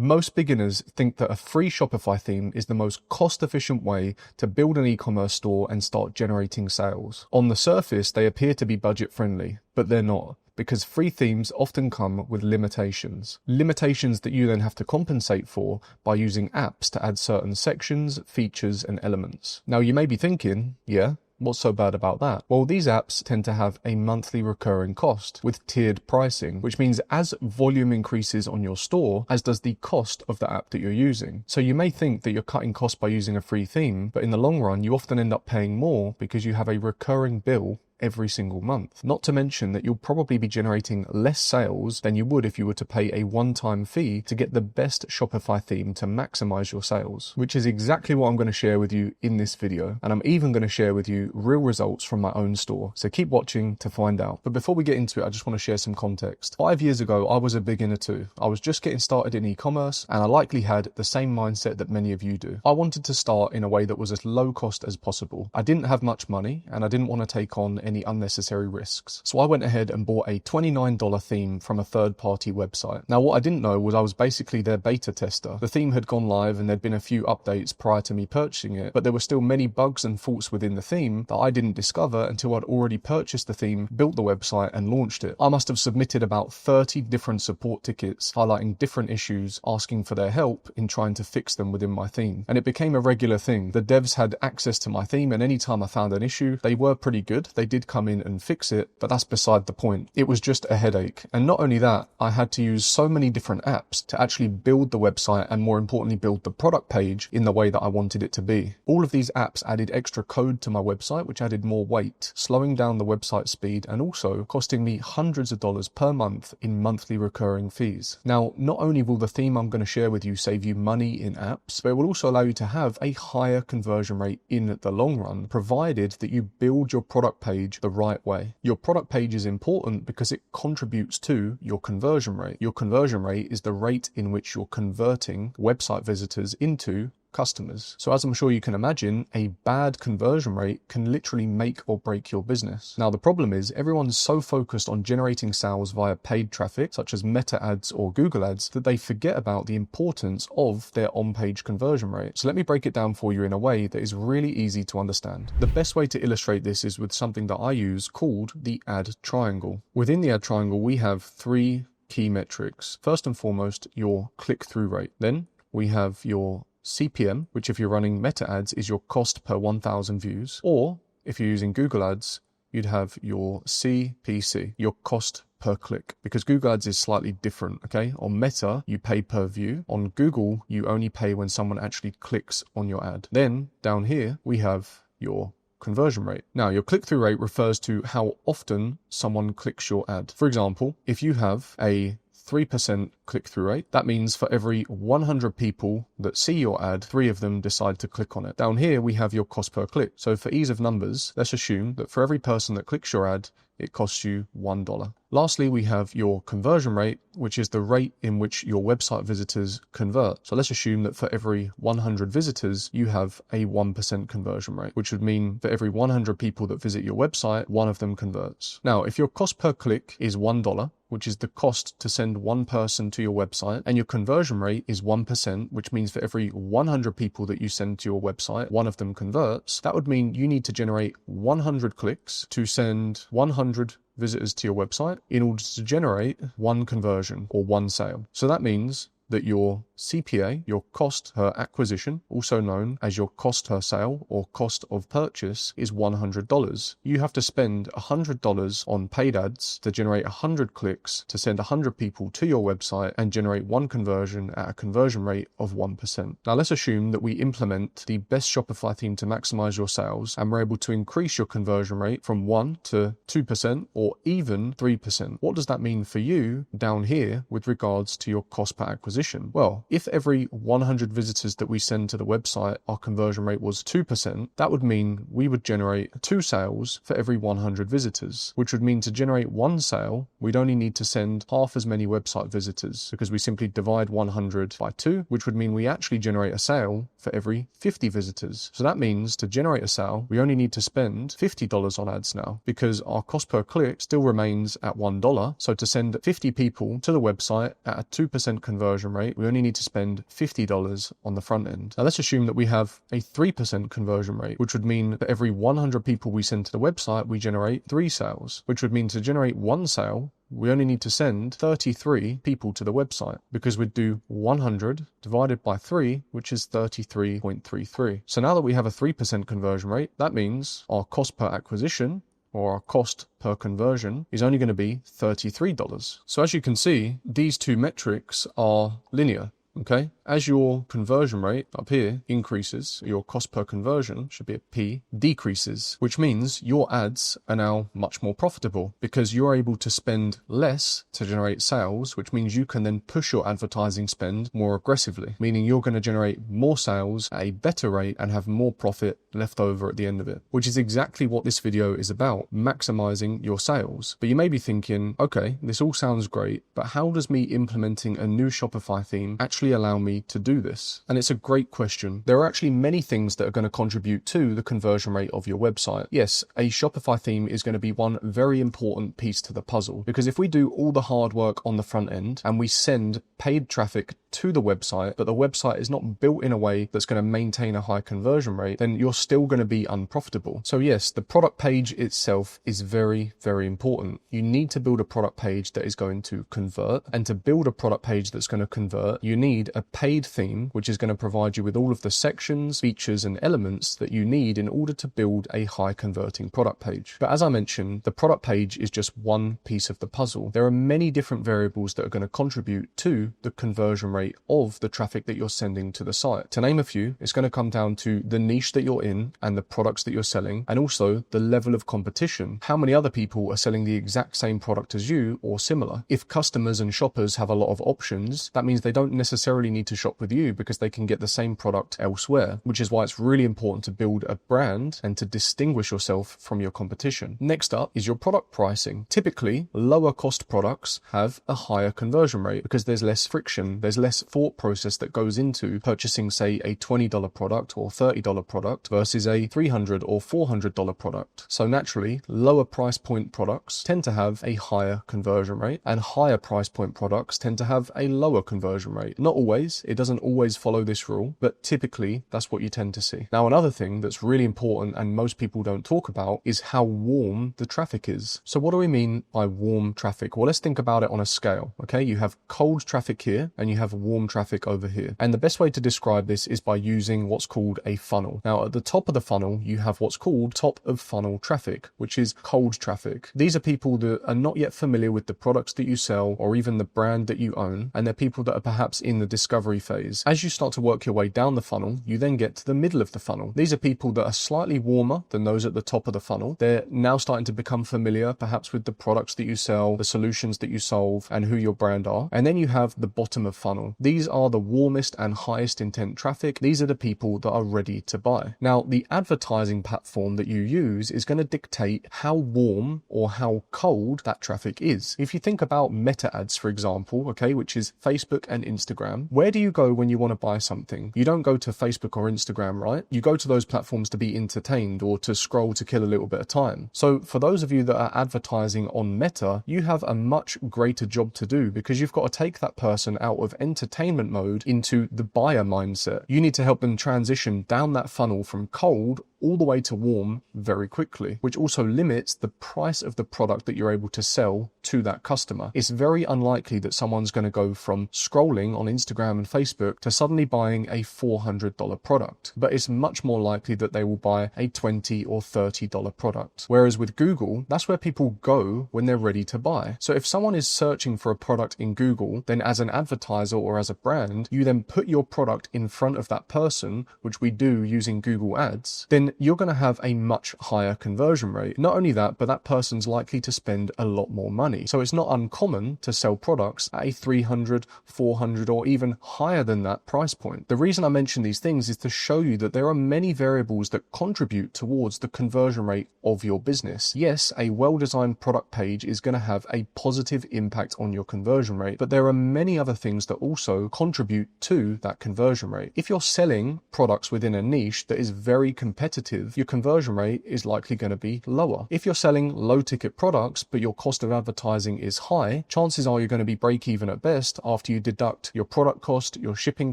Most beginners think that a free Shopify theme is the most cost-efficient way to build an e-commerce store and start generating sales. On the surface, they appear to be budget-friendly, but they're not, because free themes often come with limitations. Limitations that you then have to compensate for by using apps to add certain sections, features, and elements. Now, you may be thinking, yeah, what's so bad about that? Well, these apps tend to have a monthly recurring cost with tiered pricing, which means as volume increases on your store, as does the cost of the app that you're using. So you may think that you're cutting costs by using a free theme, but in the long run, you often end up paying more because you have a recurring bill every single month. Not to mention that you'll probably be generating less sales than you would if you were to pay a one-time fee to get the best Shopify theme to maximize your sales, which is exactly what I'm going to share with you in this video. And I'm even going to share with you real results from my own store. So keep watching to find out. But before we get into it, I just want to share some context. 5 years ago, I was a beginner too. I was just getting started in e-commerce, and I likely had the same mindset that many of you do. I wanted to start in a way that was as low cost as possible. I didn't have much money, and I didn't want to take on any unnecessary risks. So I went ahead and bought a $29 theme from a third-party website. Now, what I didn't know was I was basically their beta tester. The theme had gone live and there'd been a few updates prior to me purchasing it, but there were still many bugs and faults within the theme that I didn't discover until I'd already purchased the theme, built the website, and launched it. I must have submitted about 30 different support tickets highlighting different issues, asking for their help in trying to fix them within my theme. And it became a regular thing. The devs had access to my theme, and anytime I found an issue, they were pretty good. They did come in and fix it, but that's beside the point. It was just a headache. And not only that, I had to use so many different apps to actually build the website and, more importantly, build the product page in the way that I wanted it to be. All of these apps added extra code to my website, which added more weight, slowing down the website speed and also costing me hundreds of dollars per month in monthly recurring fees. Now, not only will the theme I'm going to share with you save you money in apps, but it will also allow you to have a higher conversion rate in the long run, provided that you build your product page the right way. Your product page is important because it contributes to your conversion rate. Your conversion rate is the rate in which you're converting website visitors into customers. So as I'm sure you can imagine, a bad conversion rate can literally make or break your business. Now, the problem is everyone's so focused on generating sales via paid traffic, such as Meta ads or Google ads, that they forget about the importance of their on-page conversion rate. So let me break it down for you in a way that is really easy to understand. The best way to illustrate this is with something that I use called the ad triangle. Within the ad triangle, we have three key metrics. First and foremost, your click-through rate. Then we have your CPM, which if you're running Meta ads is your cost per 1,000 views, or if you're using Google ads, you'd have your CPC, your cost per click, because Google ads is slightly different, okay? On Meta, you pay per view. On Google, you only pay when someone actually clicks on your ad. Then down here, we have your conversion rate. Now, your click-through rate refers to how often someone clicks your ad. For example, if you have a 3% click-through rate, that means for every 100 people that see your ad, 3 of them decide to click on it. Down here, we have your cost per click. So for ease of numbers, let's assume that for every person that clicks your ad, it costs you $1. Lastly, we have your conversion rate, which is the rate in which your website visitors convert. So let's assume that for every 100 visitors, you have a 1% conversion rate, which would mean for every 100 people that visit your website, 1 of them converts. Now, if your cost per click is $1, which is the cost to send 1 person to your website, and your conversion rate is 1%, which means for every 100 people that you send to your website, 1 of them converts, that would mean you need to generate 100 clicks to send 100 visitors to your website in order to generate 1 conversion or 1 sale. So that means that your CPA, your cost per acquisition, also known as your cost per sale or cost of purchase, is $100. You have to spend $100 on paid ads to generate 100 clicks to send 100 people to your website and generate 1 conversion at a conversion rate of 1%. Now let's assume that we implement the best Shopify theme to maximize your sales and we're able to increase your conversion rate from 1 to 2% or even 3%. What does that mean for you down here with regards to your cost per acquisition? Well, if every 100 visitors that we send to the website, our conversion rate was 2%, that would mean we would generate 2 sales for every 100 visitors, which would mean to generate 1 sale, we'd only need to send half as many website visitors because we simply divide 100 by 2, which would mean we actually generate a sale for every 50 visitors. So that means to generate a sale, we only need to spend $50 on ads now because our cost per click still remains at $1. So to send 50 people to the website at a 2% conversion rate, we only need to spend $50 on the front end. Now let's assume that we have a 3% conversion rate, which would mean that every 100 people we send to the website, we generate 3 sales, which would mean to generate 1 sale, we only need to send 33 people to the website, because we'd do 100 divided by 3, which is 33.33. So now that we have a 3% conversion rate, that means our cost per acquisition, or our cost per conversion, is only going to be $33. So as you can see, these two metrics are linear. Okay, as your conversion rate up here increases, your cost per conversion, should be a P, decreases, which means your ads are now much more profitable because you're able to spend less to generate sales, which means you can then push your advertising spend more aggressively, meaning you're going to generate more sales at a better rate and have more profit left over at the end of it, which is exactly what this video is about, maximizing your sales. But you may be thinking, okay, this all sounds great, but how does me implementing a new Shopify theme actually allow me to do this? And it's a great question. There are actually many things that are going to contribute to the conversion rate of your website. Yes, a Shopify theme is going to be one very important piece to the puzzle, because if we do all the hard work on the front end and we send paid traffic to the website, but the website is not built in a way that's going to maintain a high conversion rate, then you're still going to be unprofitable. So yes, the product page itself is very, very important. You need to build a product page that is going to convert, and to build a product page that's going to convert, you need a paid theme, which is going to provide you with all of the sections, features, and elements that you need in order to build a high converting product page. But as I mentioned, the product page is just one piece of the puzzle. There are many different variables that are going to contribute to the conversion rate of the traffic that you're sending to the site. To name a few, it's going to come down to the niche that you're in and the products that you're selling, and also the level of competition. How many other people are selling the exact same product as you or similar? If customers and shoppers have a lot of options, that means they don't necessarily need to shop with you because they can get the same product elsewhere, which is why it's really important to build a brand and to distinguish yourself from your competition. Next up is your product pricing. Typically, lower cost products have a higher conversion rate because there's less friction, there's less thought process that goes into purchasing, say, a $20 product or $30 product versus a $300 or $400 product. So naturally, lower price point products tend to have a higher conversion rate, and higher price point products tend to have a lower conversion rate. Not always, it doesn't always follow this rule, but typically that's what you tend to see. Now, another thing that's really important and most people don't talk about is how warm the traffic is. So what do we mean by warm traffic? Well, let's think about it on a scale. Okay, you have cold traffic here and you have warm traffic over here. And the best way to describe this is by using what's called a funnel. Now, at the top of the funnel, you have what's called top of funnel traffic, which is cold traffic. These are people that are not yet familiar with the products that you sell or even the brand that you own, and they're people that are perhaps in the discovery phase. As you start to work your way down the funnel, you then get to the middle of the funnel. These are people that are slightly warmer than those at the top of the funnel. They're now starting to become familiar perhaps with the products that you sell, the solutions that you solve, and who your brand are. And then you have the bottom of funnel. These are the warmest and highest intent traffic. These are the people that are ready to buy. Now, the advertising platform that you use is going to dictate how warm or how cold that traffic is. If you think about meta ads, for example, okay, which is Facebook and Instagram, where do you go when you want to buy something? You don't go to Facebook or Instagram, right? You go to those platforms to be entertained or to scroll to kill a little bit of time. So for those of you that are advertising on Meta, you have a much greater job to do because you've got to take that person out of entertainment mode into the buyer mindset. You need to help them transition down that funnel from cold all the way to warm very quickly, which also limits the price of the product that you're able to sell to that customer. It's very unlikely that someone's going to go from scrolling on Instagram and Facebook to suddenly buying a $400 product, but it's much more likely that they will buy a $20 or $30 product. Whereas with Google, that's where people go when they're ready to buy. So if someone is searching for a product in Google, then as an advertiser or as a brand, you then put your product in front of that person, which we do using Google Ads, then you're going to have a much higher conversion rate. Not only that, but that person's likely to spend a lot more money. So it's not uncommon to sell products at a $300, $400, or even higher than that price point. The reason I mention these things is to show you that there are many variables that contribute towards the conversion rate of your business. Yes, a well-designed product page is going to have a positive impact on your conversion rate, but there are many other things that also contribute to that conversion rate. If you're selling products within a niche that is very competitive, competitive, your conversion rate is likely going to be lower. If you're selling low ticket products, but your cost of advertising is high, chances are you're going to be break even at best after you deduct your product cost, your shipping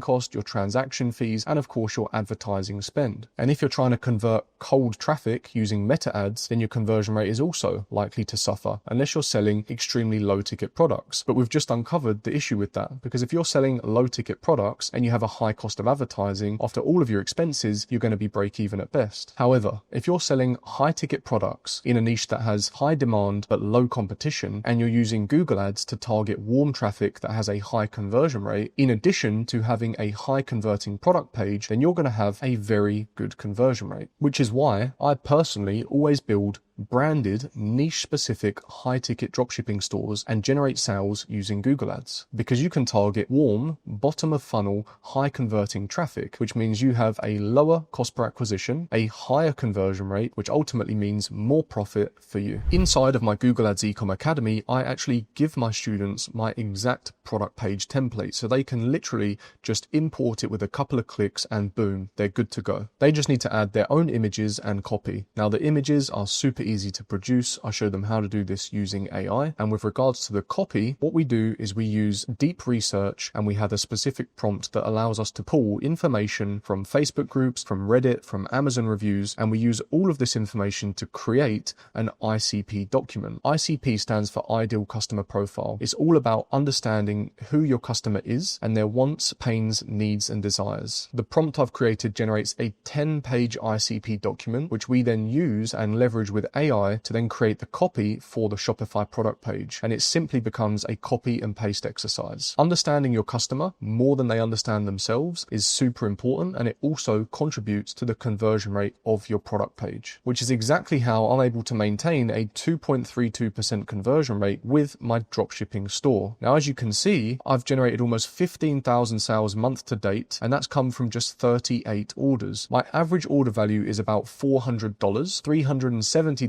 cost, your transaction fees, and of course your advertising spend. And if you're trying to convert cold traffic using meta ads, then your conversion rate is also likely to suffer unless you're selling extremely low ticket products. But we've just uncovered the issue with that, because if you're selling low ticket products and you have a high cost of advertising, after all of your expenses, you're going to be break even at best. However, if you're selling high ticket products in a niche that has high demand but low competition, and you're using Google ads to target warm traffic that has a high conversion rate, in addition to having a high converting product page, then you're going to have a very good conversion rate, which is why I personally always build branded, niche-specific, high-ticket dropshipping stores and generate sales using Google Ads. Because you can target warm, bottom-of-funnel, high-converting traffic, which means you have a lower cost per acquisition, a higher conversion rate, which ultimately means more profit for you. Inside of my Google Ads Ecom Academy, I actually give my students my exact product page template, so they can literally just import it with a couple of clicks and boom, they're good to go. They just need to add their own images and copy. Now, the images are super easy to produce. I show them how to do this using AI. And with regards to the copy, what we do is we use deep research, and we have a specific prompt that allows us to pull information from Facebook groups, from Reddit, from Amazon reviews, and we use all of this information to create an ICP document. ICP stands for Ideal Customer Profile. It's all about understanding who your customer is and their wants, pains, needs, and desires. The prompt I've created generates a 10-page ICP document, which we then use and leverage with AI to then create the copy for the Shopify product page. And it simply becomes a copy and paste exercise. Understanding your customer more than they understand themselves is super important, and it also contributes to the conversion rate of your product page, which is exactly how I'm able to maintain a 2.32% conversion rate with my dropshipping store. Now, as you can see, I've generated almost 15,000 sales month to date, and that's come from just 38 orders. My average order value is about $400, $370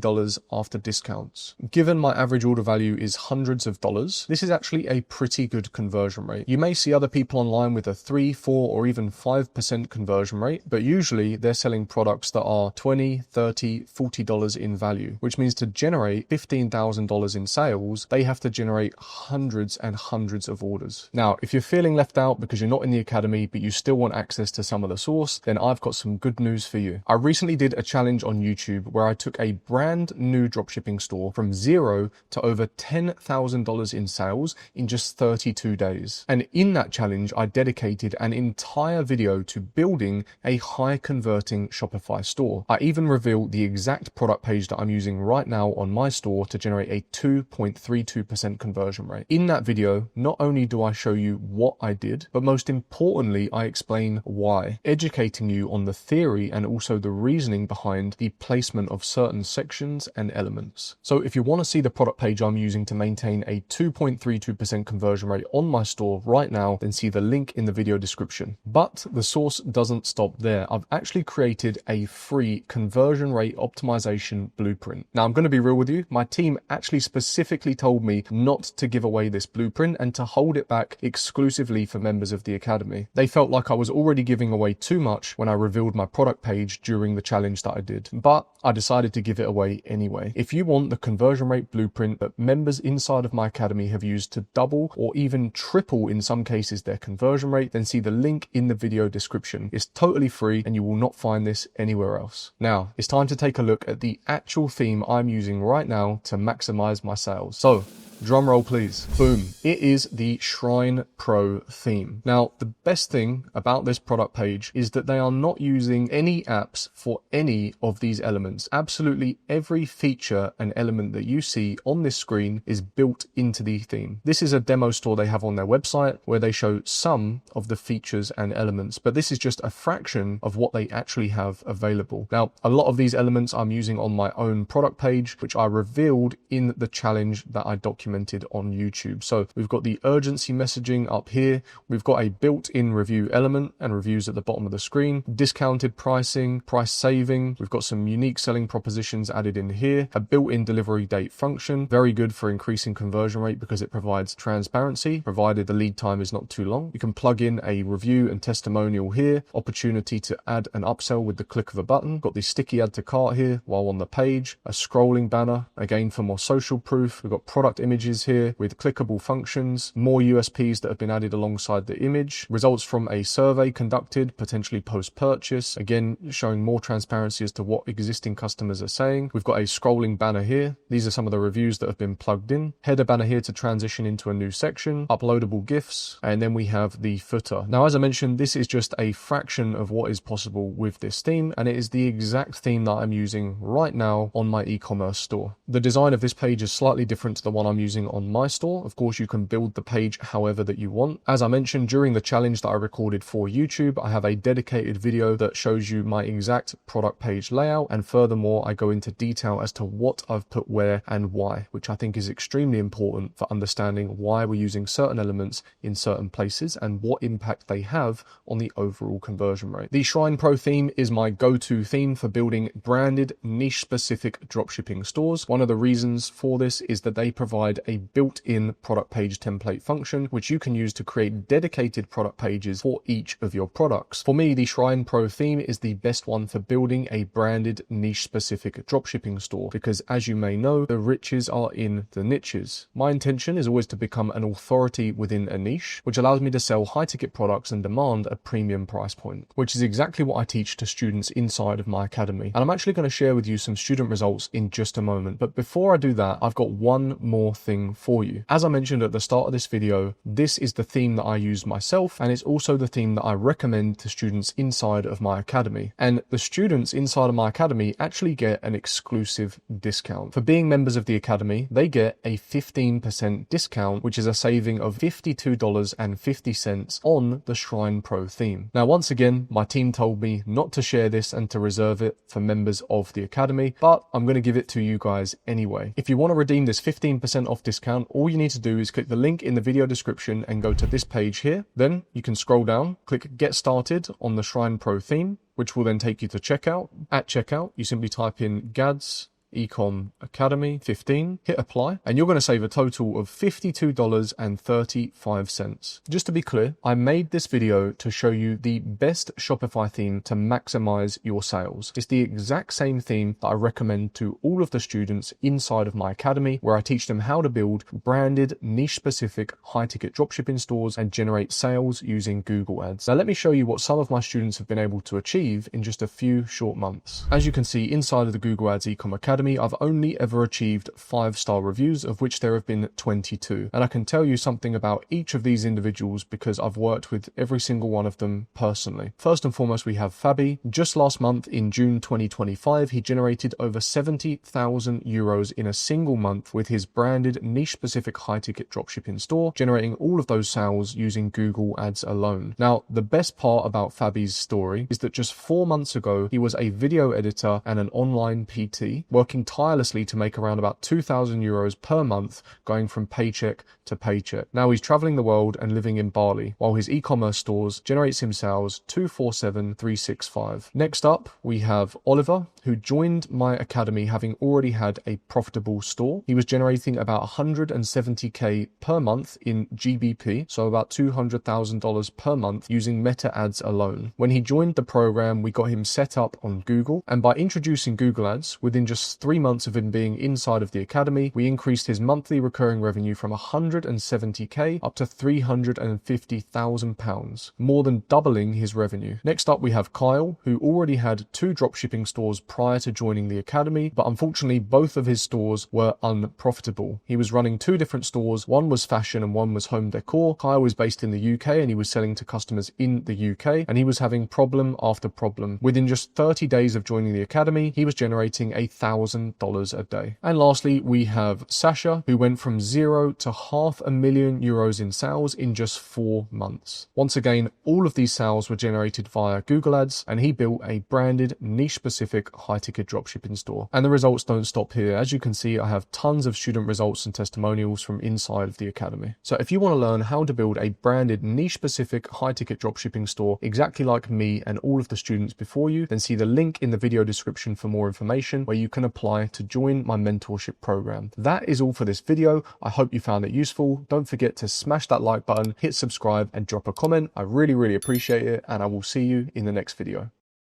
after discounts. Given my average order value is hundreds of dollars, this is actually a pretty good conversion rate. You may see other people online with a 3, 4, or even 5% conversion rate, but usually they're selling products that are $20, $30, $40 in value, which means to generate $15,000 in sales, they have to generate hundreds and hundreds of orders. Now, if you're feeling left out because you're not in the academy, but you still want access to some of the source, then I've got some good news for you. I recently did a challenge on YouTube where I took a brand new dropshipping store from zero to over $10,000 in sales in just 32 days. And in that challenge, I dedicated an entire video to building a high converting Shopify store. I even reveal the exact product page that I'm using right now on my store to generate a 2.32% conversion rate. In that video, not only do I show you what I did, but most importantly, I explain why, educating you on the theory and also the reasoning behind the placement of certain sections and elements. So if you want to see the product page I'm using to maintain a 2.32% conversion rate on my store right now, then see the link in the video description. But the source doesn't stop there. I've actually created a free conversion rate optimization blueprint. Now, I'm going to be real with you. My team actually specifically told me not to give away this blueprint and to hold it back exclusively for members of the academy. They felt like I was already giving away too much when I revealed my product page during the challenge that I did. But I decided to give it away anyway. If you want the conversion rate blueprint that members inside of my academy have used to double or even triple in some cases their conversion rate, then see the link in the video description. It's totally free and you will not find this anywhere else. Now, it's time to take a look at the actual theme I'm using right now to maximize my sales. So, drum roll please. Boom. It is the Shrine Pro theme. Now, the best thing about this product page is that they are not using any apps for any of these elements. Absolutely every feature and element that you see on this screen is built into the theme. This is a demo store they have on their website where they show some of the features and elements, but this is just a fraction of what they actually have available. Now, a lot of these elements I'm using on my own product page, which I revealed in the challenge that I documented documented on YouTube. So we've got the urgency messaging up here. We've got a built-in review element and reviews at the bottom of the screen, discounted pricing, price saving. We've got some unique selling propositions added in here, a built-in delivery date function, very good for increasing conversion rate because it provides transparency, provided the lead time is not too long. You can plug in a review and testimonial here, opportunity to add an upsell with the click of a button. Got the sticky add to cart here while on the page, a scrolling banner, again for more social proof. We've got product images here with clickable functions, more USPs that have been added alongside the image, results from a survey conducted, potentially post-purchase, again showing more transparency as to what existing customers are saying. We've got a scrolling banner here. These are some of the reviews that have been plugged in. Header banner here to transition into a new section, uploadable GIFs, and then we have the footer. Now, as I mentioned, this is just a fraction of what is possible with this theme, and it is the exact theme that I'm using right now on my e-commerce store. The design of this page is slightly different to the one I'm using on my store. Of course, you can build the page however that you want. As I mentioned, during the challenge that I recorded for YouTube, I have a dedicated video that shows you my exact product page layout, and furthermore, I go into detail as to what I've put where and why, which I think is extremely important for understanding why we're using certain elements in certain places and what impact they have on the overall conversion rate. The Shrine Pro theme is my go-to theme for building branded, niche-specific dropshipping stores. One of the reasons for this is that they provide a built-in product page template function, which you can use to create dedicated product pages for each of your products. For me, the Shrine Pro theme is the best one for building a branded, niche-specific dropshipping store, because as you may know, the riches are in the niches. My intention is always to become an authority within a niche, which allows me to sell high-ticket products and demand a premium price point, which is exactly what I teach to students inside of my academy. And I'm actually going to share with you some student results in just a moment. But before I do that, I've got one more thing for you. As I mentioned at the start of this video, this is the theme that I use myself, and it's also the theme that I recommend to students inside of my academy. And the students inside of my academy actually get an exclusive discount. For being members of the academy, they get a 15% discount, which is a saving of $52.50 on the Shrine Pro theme. Now, once again, my team told me not to share this and to reserve it for members of the academy, but I'm going to give it to you guys anyway. If you want to redeem this 15% off discount, all you need to do is click the link in the video description and go to this page here. Then you can scroll down, click Get Started on the Shrine Pro theme, which will then take you to checkout. At checkout, you simply type in GADS Ecom Academy 15, hit apply, and you're going to save a total of $52.35. Just to be clear, I made this video to show you the best Shopify theme to maximize your sales. It's the exact same theme that I recommend to all of the students inside of my academy, where I teach them how to build branded, niche-specific, high-ticket dropshipping stores and generate sales using Google Ads. Now, let me show you what some of my students have been able to achieve in just a few short months. As you can see inside of the Google Ads Ecom Academy, I've only ever achieved 5-star reviews, of which there have been 22. And I can tell you something about each of these individuals because I've worked with every single one of them personally. First and foremost, we have Fabi. Just last month in June 2025, he generated over 70,000 euros in a single month with his branded niche-specific high-ticket dropshipping store, generating all of those sales using Google Ads alone. Now, the best part about Fabi's story is that just 4 months ago, he was a video editor and an online PT, working tirelessly to make around about 2,000 euros per month, going from paycheck to paycheck. Now he's traveling the world and living in Bali, while his e-commerce stores generates him sales 24/7, 365. Next up, we have Oliver, who joined my academy having already had a profitable store. He was generating about 170k per month in GBP, so about $200,000 per month using Meta Ads alone. When he joined the program, we got him set up on Google, and by introducing Google Ads, within just 3 months of him being inside of the academy, we increased his monthly recurring revenue from 170k up to £350,000, more than doubling his revenue. Next up, we have Kyle, who already had 2 dropshipping stores prior to joining the academy, but unfortunately both of his stores were unprofitable. He was running 2 different stores, one was fashion and one was home decor. Kyle was based in the UK and he was selling to customers in the UK, and he was having problem after problem. Within just 30 days of joining the academy, he was generating $1,000 a day. And lastly, we have Sasha, who went from 0 to €500,000 in sales in just 4 months. Once again, all of these sales were generated via Google Ads, and he built a branded, niche-specific, high ticket dropshipping store. And the results don't stop here. As you can see, I have tons of student results and testimonials from inside of the academy. So if you want to learn how to build a branded niche specific high ticket dropshipping store exactly like me and all of the students before you, then see the link in the video description for more information where you can apply to join my mentorship program. That is all for this video. I hope you found it useful. Don't forget to smash that like button, hit subscribe and drop a comment. I really appreciate it, and I will see you in the next video.